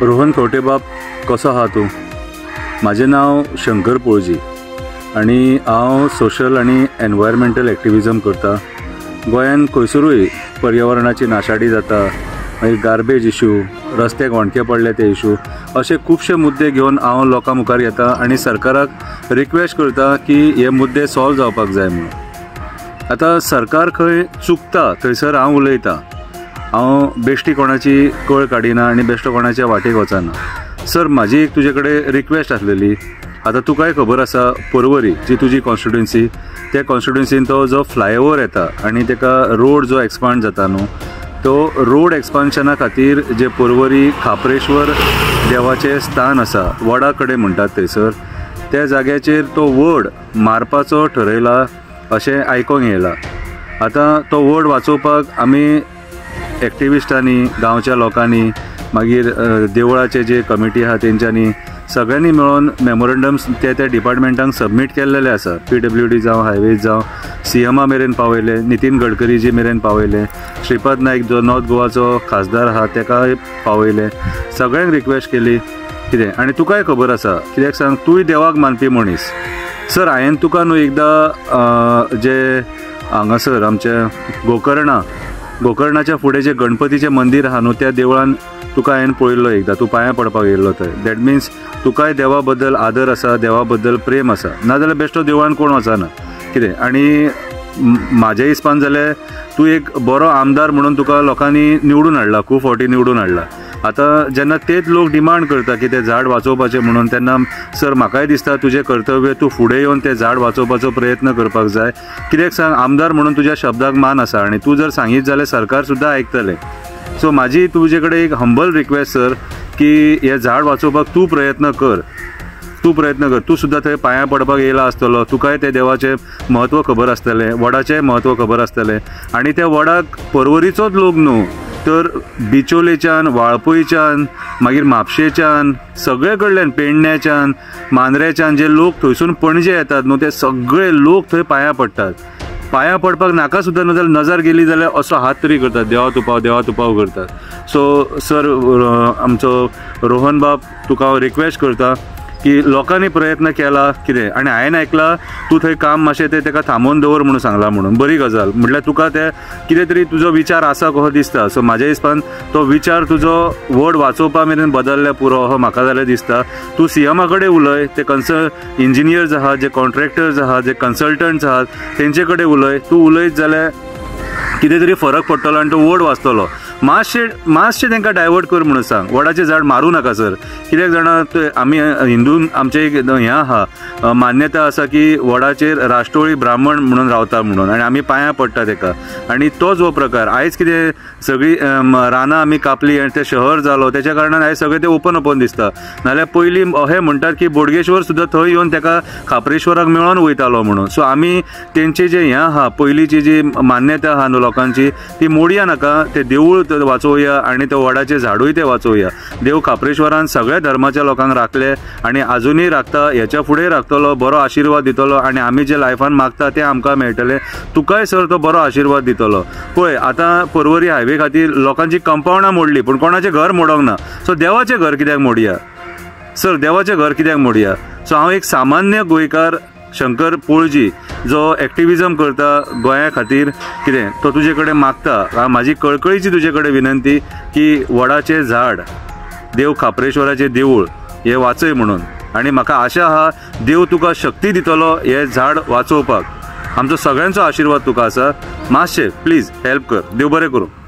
रोहन खवटेबाब कसो आहा तूं? म्हाजें नांव शंकर पोळजी आनी हांव सोशल आनी एनवायरमेंटल एक्टिविजम करता। गोंयान खंयसरूय पर्यावरणाची नाशाडी जाता, मागीर गार्बेज इशू, रस्त्याक वणके पडले ते इशू, अशे खुबशे मुद्दे घेवन हांव लोकां मुखार येता आनी सरकाराक रिक्वेस्ट करता की हे मुद्दे सॉल्व जावपाक जाय म्हणून। आतां सरकार खंय चुकता थंयसर हांव उलयतां। हांव बेश्टी कोणाची कळ काडिना आनी बेश्टो कोणाच्या वाटेक वचना। सर, म्हाजी एक तुजे कडेन रिक्वेस्ट आसलेली। आतां तुकाय खबर आसा, पर्वरी जी तुजी कॉन्स्टिट्युएन्सी, त्या कॉन्स्टिट्युएन्सीन तो जो फ्लायओवर येता आनी तेका रोड जो एक्सपांड जाता न्हू, तो रोड एक्सपान्शना खातीर जे पर्वरी खापरेश्वर देवाचें स्थान आसा, वडा कडेन म्हणटात थंयसर, त्या जाग्याचेर तो वड मारपाचो ठरयला अशें आयकोंक येयलां। आतां तो वड वाचोवपाक आमी एक्टिविस्टांनी, गांवच्या लोकांनी, मागीर देवळाचे जे कमिटी आहा तेंच्यांनी सगळ्यांनी मेळून मेमोरंडम्स त्या डिपार्टमेंटांक सबमीट केल्लेले आसा। PWD जावं, हायवेज जावं, CMA मेरेन पावयले, नितीन गडकरी जी मेरेन पावयले, श्रीपद नाईक जो नॉर्थ गोवाचो खासदार आहा तेकाय पावयले, सगळ्यांक रिक्वेस्ट केली कितें। आनी तुकाय खबर आसा, कित्याक सांग, तूंय देवाक मानपी मनीस। सर, हांवें तुका न्हू एकदां जे हांगासर आमचे गोकर्णाच्या फुडें जे गणपतीचें मंदीर आहा न्हू, त्या देवळान तुका हांवें पळयल्लो एकदां, तूं पांयां पडपाक येयल्लो थंय। दॅट मिन्स तुकाय देवा बद्दल आदर आसा, देवा बद्दल प्रेम आसा, नाजाल्यार बेश्टो देवळान कोण वचना कितें। आनी म्हाज्या हिसपान जाल्यार तूं एक बरो आमदार म्हणून तुका लोकांनी निवडून हाडला, खूब फावटी निवडून हाडला। आतां जेन्ना तेच लोक डिमांड करता की तें झाड वाचोवपाचें म्हणून, तेन्ना सर म्हाकाय दिसता तुजें कर्तव्य तूं फुडें येवन तें झाड वाचोवपाचो प्रयत्न करपाक जाय। कित्याक सांग, आमदार म्हणून तुज्या शब्दाक मान आसा आनी तूं जर सांगीत जाल्यार सरकार सुद्दां आयकतलें। सो म्हाजी तुजे कडेन एक हंबल रिक्वेस्ट सर, की हे झाड वाचोवपाक तूं प्रयत्न कर। तूं सुद्दां थंय पांयां पडपाक येयला आसतलो, तुकाय त्या देवाचें म्हत्व खबर आसतलें, वडाचेंय म्हत्व खबर आसतलें। आनी त्या वडाक पर्वरीचोच लोक न्हू तर बिचोलेच्यान, वाळपयच्यान, मागीर म्हापशेच्यान, सगळे कडल्यान, पेडण्याच्यान, मांद्रेच्यान जे लोक थंयसून पणजे येतात न्हू, ते सगळे लोक थंय पांयां पडटात। पांयां पडपाक नाका सुद्दां न्हू जाल्यार नजर गेली जाल्यार असो हात तरी करतात, देवा तुपाव करतात। सो सर, आमचो रोहन बाब, तुका हांव रिक्वेस्ट करता की लोकांनी प्रयत्न केला कितें, आनी हांवें आयकलां तूं थंय काम मातशें तेका थांबोवन दवर म्हणून सांगलां म्हणून, बरी गजाल। म्हटल्यार तुका ते कितें तरी तुजो विचार आसा कसो दिसता। सो म्हाज्या हिसपान तो विचार तुजो वड वाचोवपा मेरेन बदलल्या पुरो अहो म्हाका जाल्यार दिसता। तूं CMA कडेन उलय, ते इंजिनियर्स आहात, जे कॉन्ट्रॅक्टर्स आहात, जे कन्सल्टंट्स आहात, तेंचे कडेन उलय। तूं उलयत जाल्यार कितें तरी फरक पडटलो आनी तो वड वाचतलो। मातशें तांकां डायवर्ट कर म्हणून सांग, वडाचें झाड मारूं नाका सर। कित्याक जाणा, आमी हिंदून आमचें एक हें आहा, मान्यता आसा की वडाचेर राष्ट्रोळी ब्राह्मण म्हणून रावता म्हणून, आनी आमी पांयां पडटा तेका। आनी तोच हो प्रकार आयज कितें सगळीं रानां आमी कापली आनी तें शहर जालो, तेच्या कारणान आयज सगळें तें ओपन दिसता। नाल्यार पयलीं अशें म्हणटात की बोडगेश्वर सुद्दां थंय येवन तेका खापरेश्वराक मेळोन वयतालो म्हणून। सो आमी तेंचें जें हें आहा, पयलींची जी मान्यता आहा न्हू लोकांची, ती मोडया नाका। तें देवूळ वाचोवया आनी ते वडाचें झाडूय ते वाचोवया। देव खापरेश्वरान सगळ्या धर्माच्या लोकांक राखले आनी आजुनूय राखता, हेच्या फुडें राखतलो, बरो आशिर्वाद दितलो, आनी आमी जे लायफान मागता तें आमकां मेळटलें। तुकाय सर तो बरो आशिर्वाद दितलो। पळय, आतां पर्वरी हायवे खातीर लोकांची कंपाउंडां मोडली, पूण कोणाचें घर मोडोंक ना। सो देवाचें घर कित्याक मोडया सर, देवाचें घर कित्याक मोडया। सो हांव एक सामान्य गोंयकार शंकर पोळजी जो एक्टिविजम करता गोंया खातीर कितें, तो तुजे कडेन मागता, म्हाजी कळकळीची तुजे कडेन विनंती की वडाचें झाड, देव खापरेश्वराचें देवूळ हें वाचय म्हणून। आनी म्हाका आशा आहा देव तुका शक्ती दितलो हें झाड वाचोवपाक। आमचो सगळ्यांचो आशिर्वाद तुका आसा। मातशें प्लीज हेल्प कर। देव बरें करूं।